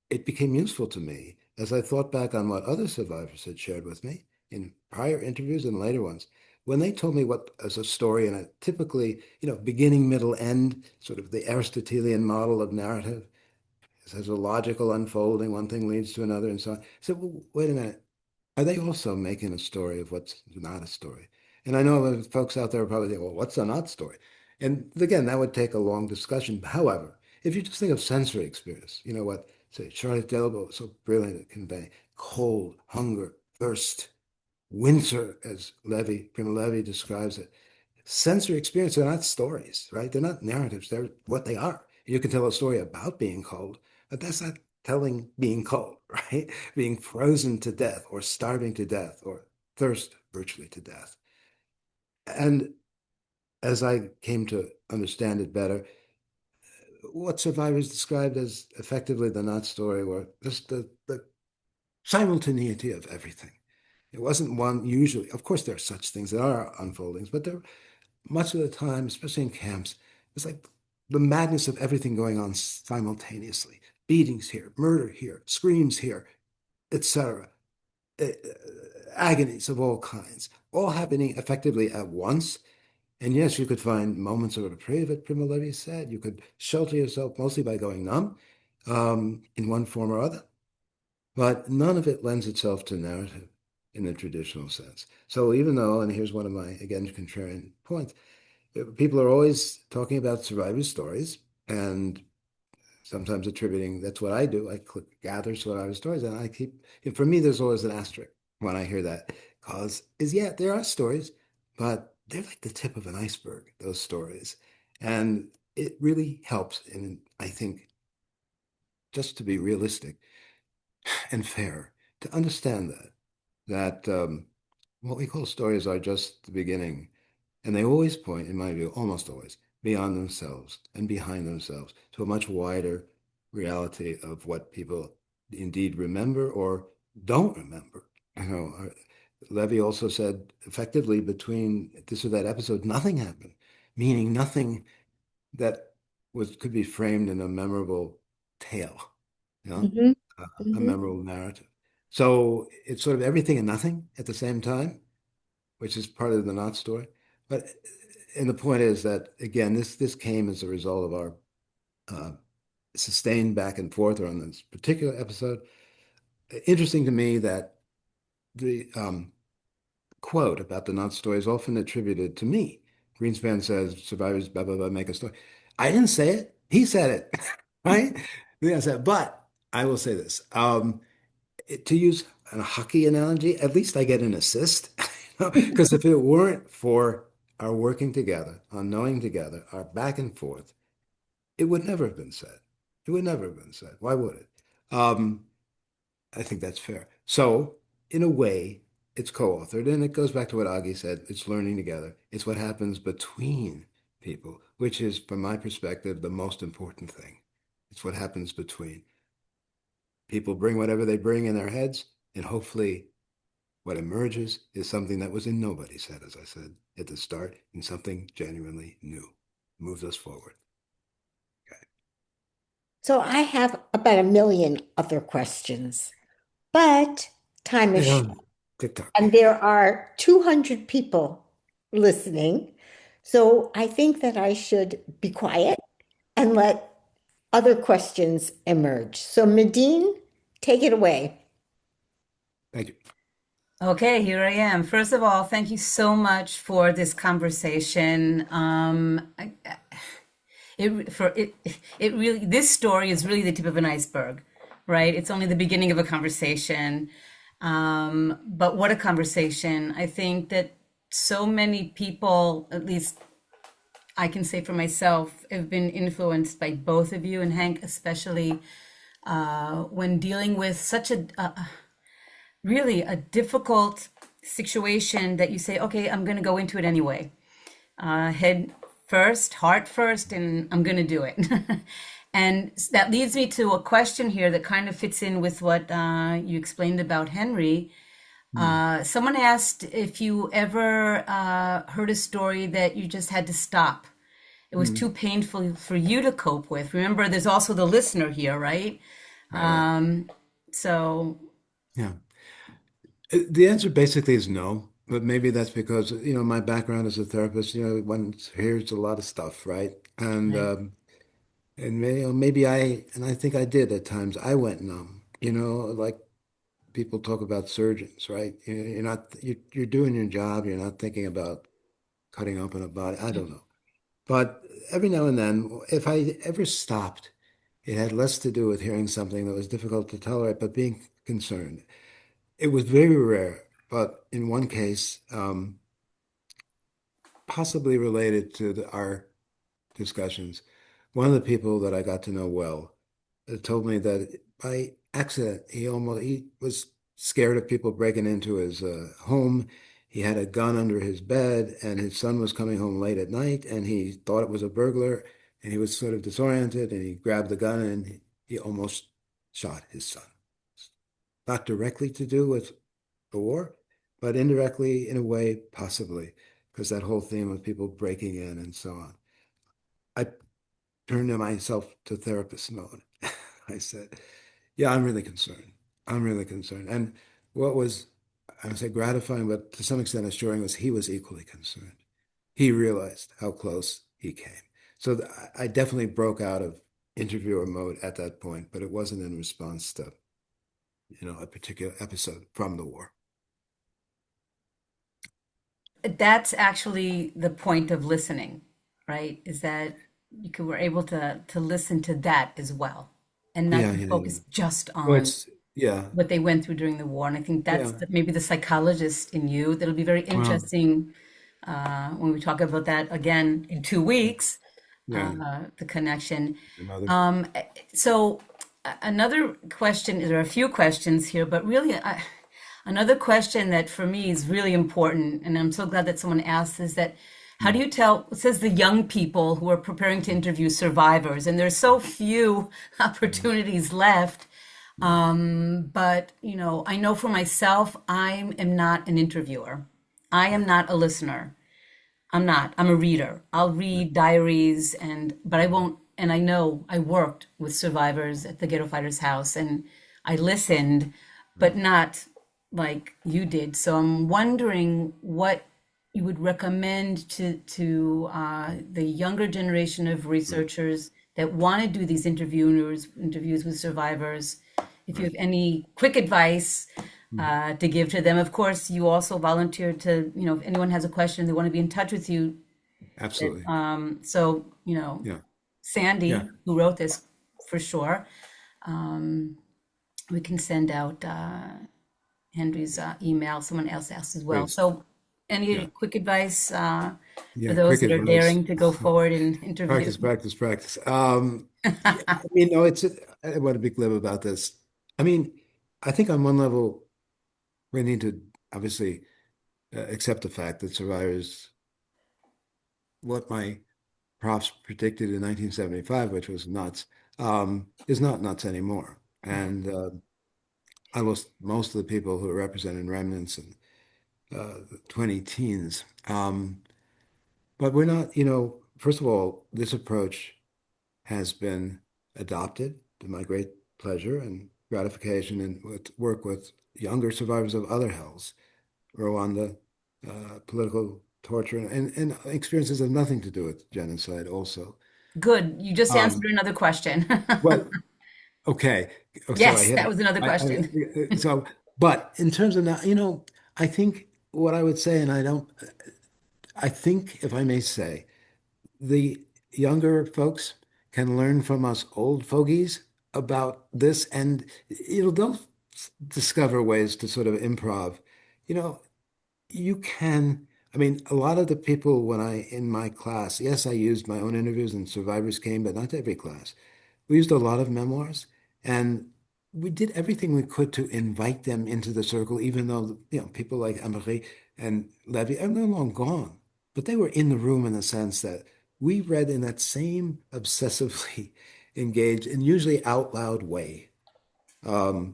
it became useful to me as I thought back on what other survivors had shared with me in prior interviews and later ones. When they told me what as a story in a typically, beginning, middle, end, sort of the Aristotelian model of narrative, it has a logical unfolding, one thing leads to another, and so on. I said, well, wait a minute. Are they also making a story of what's not a story? And I know that folks out there are probably thinking, well, what's a not story? And again, that would take a long discussion. However, if you just think of sensory experience, what, say, Charlotte Delbo was so brilliant at conveying cold, hunger, thirst, winter, as Primo Levi describes it, sensory experience. They're not stories, right? They're not narratives. They're what they are. You can tell a story about being cold, but that's not telling being cold, right? Being frozen to death or starving to death or thirst virtually to death. And as I came to understand it better, what survivors described as effectively the not story were just the simultaneity of everything. It wasn't one usually, of course, there are such things, there are unfoldings, but there much of the time, especially in camps, it's like the madness of everything going on simultaneously. Beatings here, murder here, screams here, etc. Agonies of all kinds, all happening effectively at once. And yes, you could find moments of reprieve, as Prima Levi said. You could shelter yourself mostly by going numb in one form or other. But none of it lends itself to narrative in the traditional sense. So even though, and here's one of my, again, contrarian points, people are always talking about survivor stories and sometimes attributing, that's what I do. I gather survivor stories and I keep, for me, there's always an asterisk when I hear that. Cause is, yeah, there are stories, but they're like the tip of an iceberg, those stories. And it really helps. And I think just to be realistic and fair, to understand that what we call stories are just the beginning. And they always point, in my view, almost always, beyond themselves and behind themselves to a much wider reality of what people indeed remember or don't remember. You know, Levy also said effectively between this or that episode, nothing happened, meaning nothing that was could be framed in a memorable tale, you know, Hmm. a Hmm. memorable narrative. So it's sort of everything and nothing at the same time, which is part of the not story. But and the point is that again, this came as a result of our uh, sustained back and forth on this particular episode. Interesting to me that the quote about the not story is often attributed to me. Greenspan says, "Survivors, blah blah blah, make a story." I didn't say it; he said it, right? Yeah, I said, but I will say this. To use a hockey analogy, at least I get an assist. Because if it weren't for our working together, our knowing together, our back and forth, it would never have been said. It would never have been said. Why would it? Um, I think that's fair. So, in a way, it's co-authored, and it goes back to what Augie said. It's learning together. It's what happens between people, which is, from my perspective, the most important thing. It's what happens between people bring whatever they bring in their heads, and hopefully what emerges is something that was in nobody's head, as I said at the start, and something genuinely new. Moves us forward. Okay. So I have about a million other questions, but time is Yeah. short, TikTok. and there are 200 people listening. So I think that I should be quiet and let other questions emerge. So Medine, take it away. Thank you. Okay, here I am. First of all, thank you so much for this conversation. It really, this story is really the tip of an iceberg, right? It's only the beginning of a conversation. But what a conversation. I think that so many people, at least I can say for myself, have been influenced by both of you and Hank, especially when dealing with such a really a difficult situation that you say, okay, I'm going to go into it anyway. Head first, heart first, and I'm going to do it. And that leads me to a question here that kind of fits in with what you explained about Henry. Mm. Someone asked if you ever heard a story that you just had to stop. It was Mm. too painful for you to cope with. Remember, there's also the listener here, right? Right. So, Yeah. The answer basically is no, but maybe that's because, my background as a therapist, one hears a lot of stuff, right? right. And maybe and I think I did at times, I went numb, like people talk about surgeons, right? You're not, you're doing your job, you're not thinking about cutting open a body. I don't know. But every now and then, if I ever stopped, it had less to do with hearing something that was difficult to tolerate, but being concerned. It was very rare, but in one case, possibly related to our discussions. One of the people that I got to know well told me that by accident he was scared of people breaking into his home. He had a gun under his bed, and his son was coming home late at night, and he thought it was a burglar, and he was sort of disoriented, and he grabbed the gun and he almost shot his son. Not directly to do with the war, but indirectly in a way, possibly, because that whole theme of people breaking in and so on. I turned to myself to therapist mode. I said, yeah, I'm really concerned. I'm really concerned. And what was, I would say gratifying, but to some extent assuring was he was equally concerned. He realized how close he came. So I definitely broke out of interviewer mode at that point, but it wasn't in response to, a particular episode from the war. That's actually the point of listening, right? Is that were able to listen to that as well, and not Yeah, to yeah, yeah. focus just Well, on yeah, what they went through during the war. And I think that's yeah. maybe the psychologist in you. That'll be very Well, interesting when we talk about that again in 2 weeks. yeah, The connection. another. Um, so another question, there are a few questions here, but really another question that for me is really important, and I'm so glad that someone asked, is that how do Mm, you tell, it says the young people who are preparing to interview survivors, and there's so few mm, opportunities left. mm, But, I know for myself, I am not an interviewer. I am not a listener. I'm not. I'm a reader. I'll right, read diaries but I won't. And I know I worked with survivors at the Ghetto Fighters House and I listened, right, but not like you did. So I'm wondering what you would recommend to the younger generation of right, researchers that want to do these interviews with survivors. If you right. have any quick advice Mm, to give to them. Of course, you also volunteered to, if anyone has a question, they want to be in touch with you. absolutely. So, Yeah, yeah. Sandy, who wrote this for sure, we can send out Henry's email. Someone else asked as well. Please. So, any Yeah, quick advice for yeah. those Quick that are advice. daring to go forward and interview? Practice, practice, practice. Yeah, I mean, no, I want to be glib about this. I mean, I think on one level, we need to obviously accept the fact that survivors, what my profs predicted in 1975, which was nuts, is not nuts anymore. And I lost most of the people who are represented in remnants and the 20 teens. But we're not, first of all, this approach has been adopted to my great pleasure and gratification and with work with younger survivors of other hells, Rwanda, political torture, and experiences have nothing to do with genocide also. Good. You just answered Um, another question. well, okay. So I Yes, hit that it. was another I question. so, but in terms of now, I think what I would say, and I think if I may say, the younger folks can learn from us old fogies about this, and they'll discover ways to sort of improv. You know, you can. I mean, a lot of the people when in my class, yes, I used my own interviews and survivors came, but not every class. We used a lot of memoirs, and we did everything we could to invite them into the circle, even though, people like Emery and Levy are no long gone. But they were in the room in the sense that we read in that same obsessively engaged and usually out loud way,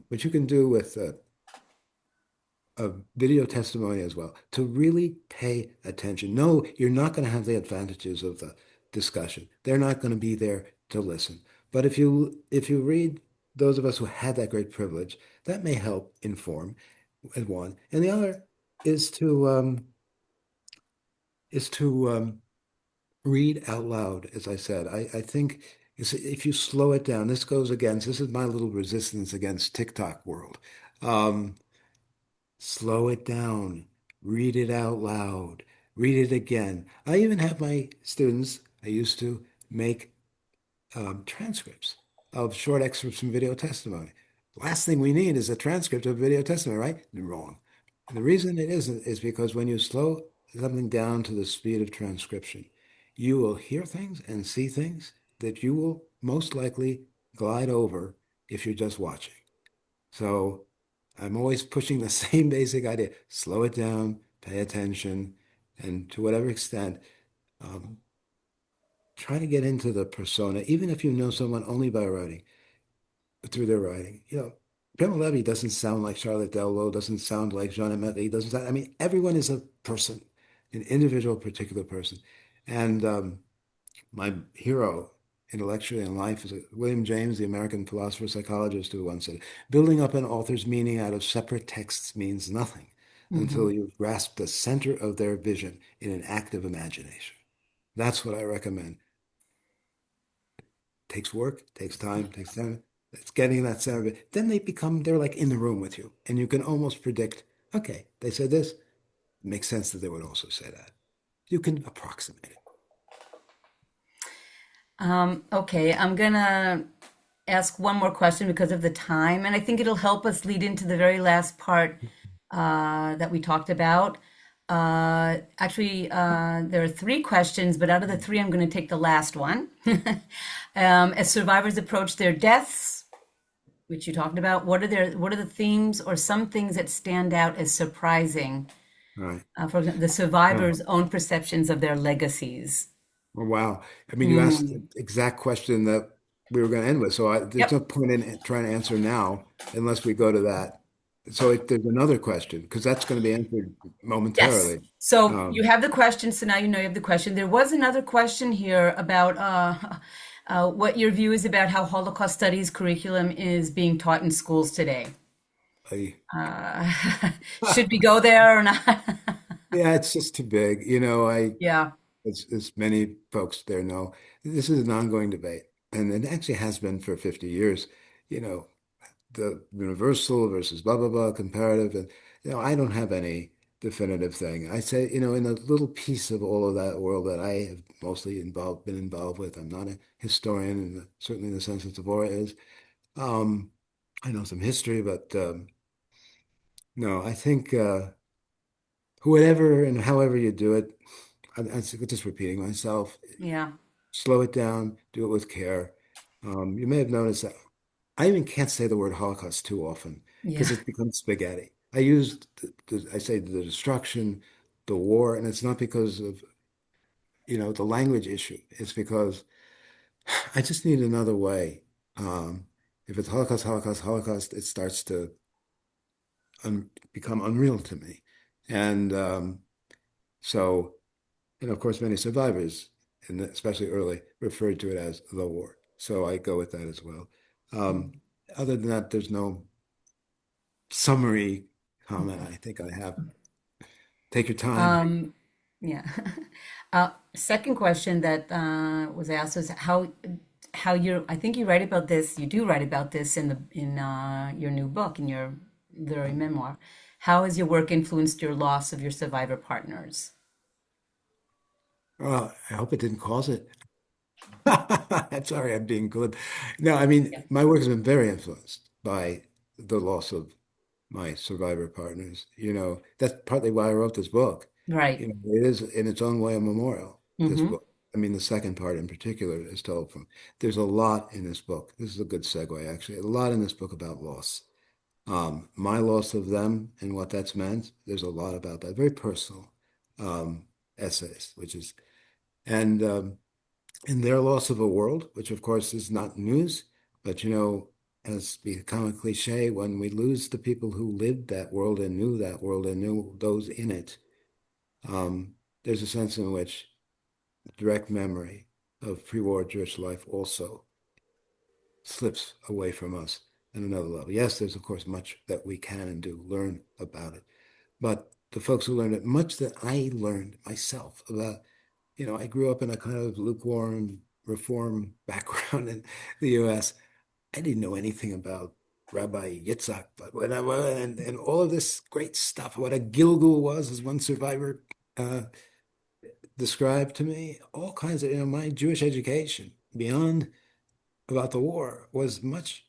which you can do with a video testimony as well, to really pay attention. No, you're not going to have the advantages of the discussion. They're not going to be there to listen. But if you read those of us who had that great privilege, that may help inform as one. And the other is to read out loud, as I said. I think if you slow it down, this is my little resistance against TikTok world. Um, Slow it down, read it out loud, read it again. I even have my students, I used to make transcripts of short excerpts from video testimony. Last thing we need is a transcript of video testimony, right? Wrong. And the reason it isn't is because when you slow something down to the speed of transcription. You will hear things and see things that you will most likely glide over if you're just watching. So I'm always pushing the same basic idea. Slow it down, pay attention, and to whatever extent, um, try to get into the persona, even if you know someone only by writing, through their writing. Primo Levi doesn't sound like Charlotte Delvaux, doesn't sound like Jean Amélie, doesn't sound, I mean, everyone is a person, an individual, particular person. And my hero intellectually in life is William James, the American philosopher, psychologist, who once said, building up an author's meaning out of separate texts means nothing Hmm. until you've grasped the center of their vision in an act of imagination. That's what I recommend. Takes work, takes time, takes time. It's getting that center of it. Then they're like in the room with you, and you can almost predict, okay, they said this. It makes sense that they would also say that. You can approximate it. Okay, I'm gonna ask one more question because of the time, and I think it'll help us lead into the very last part that we talked about. There are three questions, but out of the three, I'm going to take the last one. As survivors approach their deaths, which you talked about, what are the themes or some things that stand out as surprising? All right. For example, the Oh, survivors' own perceptions of their legacies. well, wow. I mean, you asked the Mm. exact question that we were going to end with. So there's no Yep. point in trying to answer now unless we go to that. So if there's another question, because that's going to be answered Yes. momentarily. So you Um, have the question. So now you know you have the question. There was another question here about what your view is about how Holocaust studies curriculum is being taught in schools today. I, Uh, should we go there or not? yeah, it's just too big. Yeah. As many folks there know, this is an ongoing debate, and it actually has been for 50 years. You know, the universal versus blah blah blah comparative, and I don't have any definitive thing. I say, in a little piece of all of that world that I have mostly been involved with. I'm not a historian, certainly in the sense that Debórah is. Um, I know some history, but no, I think whatever and however you do it, I'm just repeating myself. Yeah. Slow it down, do it with care. You may have noticed that I even can't say the word Holocaust too often Yeah. because it becomes spaghetti. I use I say the destruction, the war, and it's not because of, the language issue. It's because I just need another way. Um, if it's Holocaust, Holocaust, Holocaust, it starts to become unreal to me. And so, of course, many survivors, and especially early, referred to it as the war. So I go with that as well. Um, Other than that, there's no summary comment I think I have. Take your time. Um, yeah. Second question that was asked was how you're. I think you write about this. You do write about this in your new book, in your literary memoir. How has your work influenced your loss of your survivor partners? I hope it didn't cause it. I'm sorry, I'm being glib. No, I mean, my work has been very influenced by the loss of my survivor partners. That's partly why I wrote this book. Right. It is in its own way a memorial, this Mm-hmm. book. I mean, the second part in particular is told from, there's a lot in this book. This is a good segue, actually. A lot in this book about loss. My loss of them and what that's meant, there's a lot about that. Very personal um, essays, and in their loss of a world, which of course is not news, but has become a cliche, when we lose the people who lived that world and knew those in it, there's a sense in which direct memory of pre-war Jewish life also slips away from us at another level. Yes, there's of course much that we can and do learn about it, but the folks who learned it, much that I learned myself about, I grew up in a kind of lukewarm reform background in the US. I didn't know anything about Rabbi Yitzhak, but and all of this great stuff, what a Gilgul was, as one survivor uh, described to me, all kinds of, my Jewish education beyond about the war was much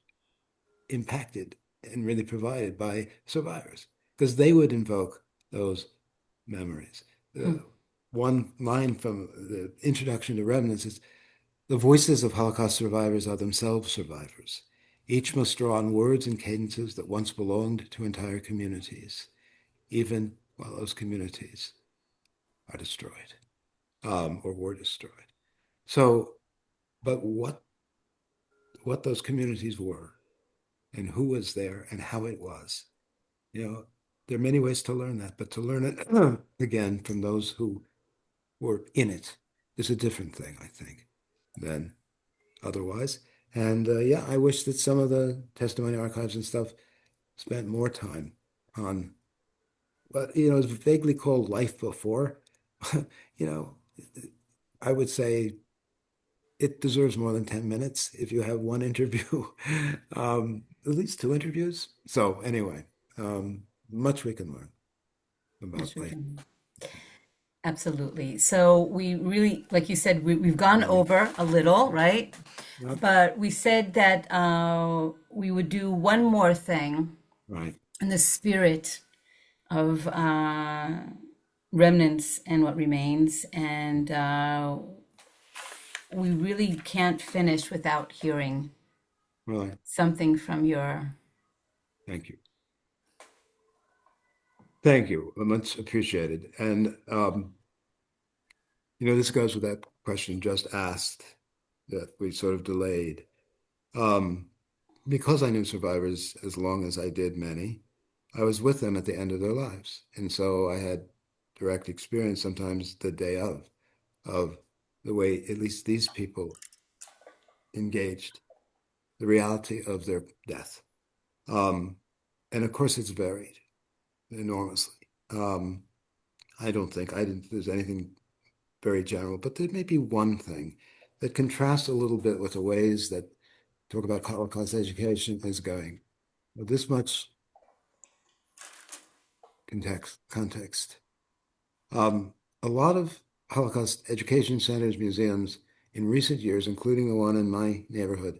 impacted and really provided by survivors because they would invoke those memories. one line from the introduction to Remnants is, the voices of Holocaust survivors are themselves survivors. Each must draw on words and cadences that once belonged to entire communities, even while those communities are destroyed, or were destroyed. So, but what those communities were and who was there and how it was, there are many ways to learn that, but to learn it again from those who were in it is a different thing, I think, than otherwise. And yeah, I wish that some of the testimony archives and stuff spent more time on what, it's vaguely called life before. you know, I would say it deserves more than 10 minutes if you have one interview, at least two interviews. So anyway, much we can learn about Yes, we life. can. Absolutely. So we really, like you said, we've gone over a little, right? Yep. But we said that we would do one more thing Right. in the spirit of remnants and what remains. And we really can't finish without hearing Right. something from your. Thank you. Thank you. Much appreciated. And, this goes with that question just asked that we sort of delayed. Because I knew survivors as long as I did many, I was with them at the end of their lives. And so I had direct experience, sometimes the day of the way at least these people engaged the reality of their death. And of course, it's varied enormously. I don't think there's anything very general, but there may be one thing that contrasts a little bit with the ways that talk about Holocaust education is going. With this much context. A lot of Holocaust education centers, museums in recent years, including the one in my neighborhood,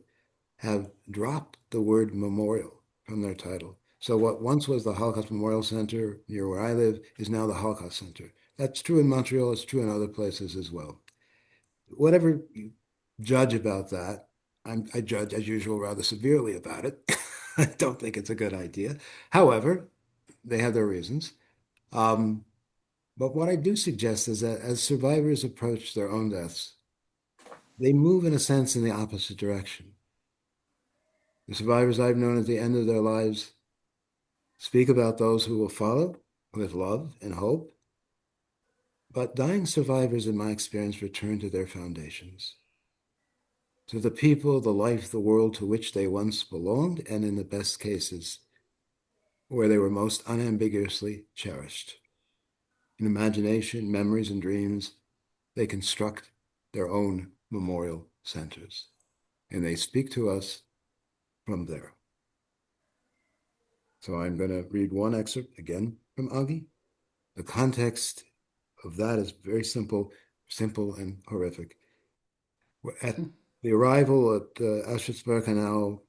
have dropped the word memorial from their title. So what once was the Holocaust Memorial Center near where I live is now the Holocaust Center. That's true in Montreal. It's true in other places as well. Whatever you judge about that, I judge, as usual, rather severely about it. I don't think it's a good idea. However, they have their reasons. But what I do suggest is that as survivors approach their own deaths, they move in a sense in the opposite direction. The survivors I've known at the end of their lives speak about those who will follow with love and hope. But dying survivors, in my experience, return to their foundations, to the people, the life, the world to which they once belonged, and in the best cases, where they were most unambiguously cherished. In imagination, memories, and dreams, they construct their own memorial centers, and they speak to us from there. So I'm going to read one excerpt again from Augie. The context of that is very simple and horrific. At the arrival at Auschwitz-Birkenau,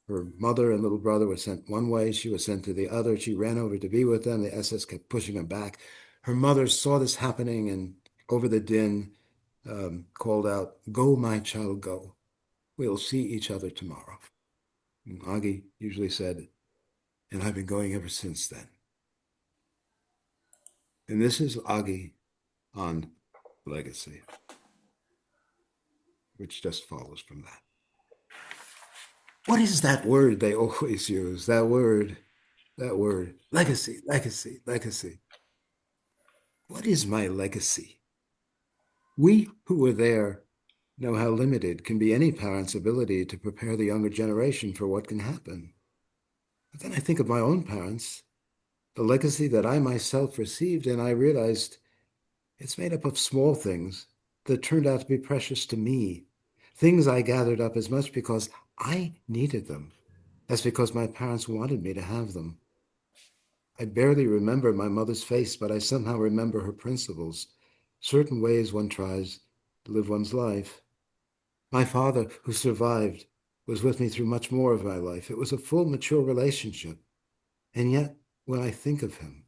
her mother and little brother were sent one way. She was sent to the other. She ran over to be with them. The SS kept pushing her back. Her mother saw this happening and over the din called out, "Go, my child, go. We'll see each other tomorrow." And Augie usually said, "And I've been going ever since then." And this is Augie on legacy, which just follows from that. What is that word they always use? That word, legacy, legacy, legacy. What is my legacy? We who were there know how limited can be any parent's ability to prepare the younger generation for what can happen. But then I think of my own parents, the legacy that I myself received, and I realized it's made up of small things that turned out to be precious to me, things I gathered up as much because I needed them as because my parents wanted me to have them. I barely remember my mother's face, but I somehow remember her principles, certain ways one tries to live one's life. My father, who survived, was with me through much more of my life. It was a full, mature relationship. And yet, when I think of him,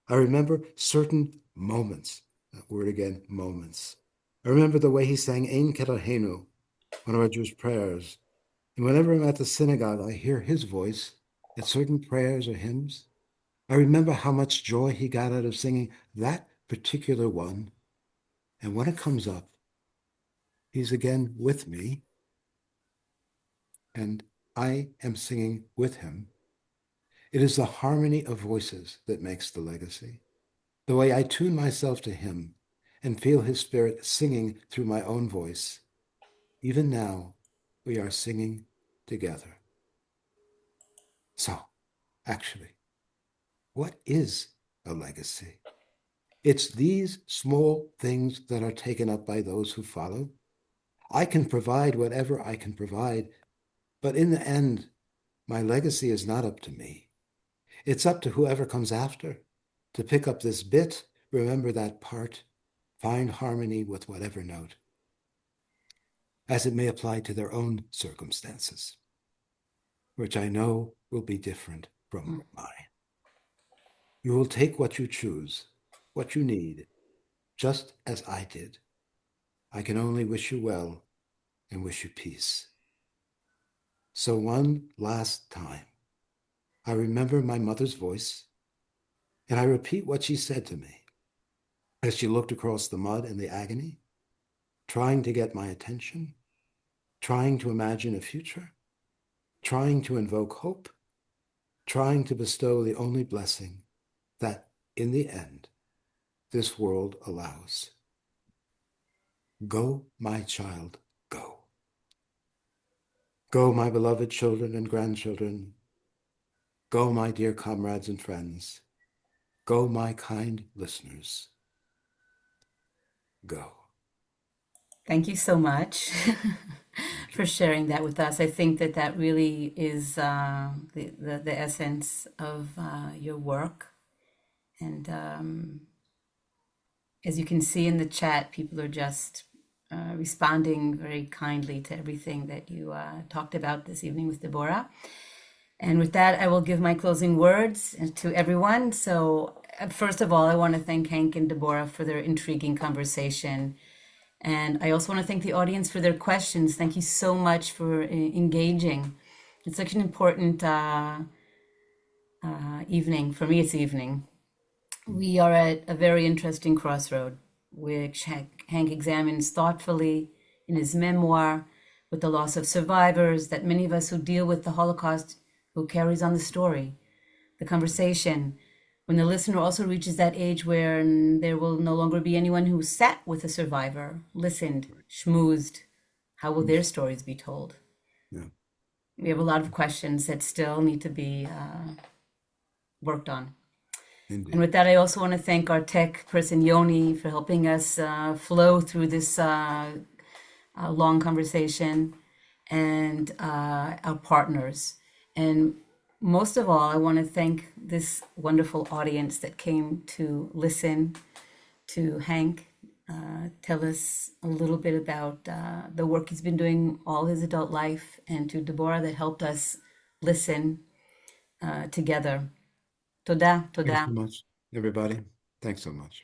I remember certain moments That word again, moments. I remember the way he sang Ein Kedohenu, one of our Jewish prayers. And whenever I'm at the synagogue, I hear his voice at certain prayers or hymns. I remember how much joy he got out of singing that particular one. And when it comes up, he's again with me, and I am singing with him. It is the harmony of voices that makes the legacy. The way I tune myself to him and feel his spirit singing through my own voice. Even now, we are singing together. So, actually, what is a legacy? It's these small things that are taken up by those who follow. I can provide whatever I can provide, but in the end, my legacy is not up to me. It's up to whoever comes after to pick up this bit, remember that part, find harmony with whatever note, as it may apply to their own circumstances, which I know will be different from mine. You will take what you choose, what you need, just as I did. I can only wish you well and wish you peace. So one last time, I remember my mother's voice, and I repeat what she said to me as she looked across the mud and the agony, trying to get my attention, trying to imagine a future, trying to invoke hope, trying to bestow the only blessing that, in the end, this world allows. Go, my child, go. Go, my beloved children and grandchildren. Go, my dear comrades and friends. Go, my kind listeners. Go. Thank you so much for sharing that with us. I think that that really is the essence of your work. And as you can see in the chat, people are just responding very kindly to everything that you talked about this evening with Debórah. And with that, I will give my closing words to everyone. So first of all, I want to thank Hank and Debórah for their intriguing conversation. And I also want to thank the audience for their questions. Thank you so much for engaging. It's such an important evening. For me, it's evening. We are at a very interesting crossroad, which Hank examines thoughtfully in his memoir with the loss of survivors, that many of us who deal with the Holocaust, who carries on the story, the conversation, when the listener also reaches that age where there will no longer be anyone who sat with a survivor, listened, schmoozed, how will their stories be told? Yeah. We have a lot of questions that still need to be worked on. Indeed. And with that, I also want to thank our tech person, Yoni, for helping us flow through this long conversation, and our partners. And most of all, I want to thank this wonderful audience that came to listen to Hank tell us a little bit about the work he's been doing all his adult life, and to Debórah that helped us listen together. Toda, Thanks toda. so much, everybody. Thanks so much.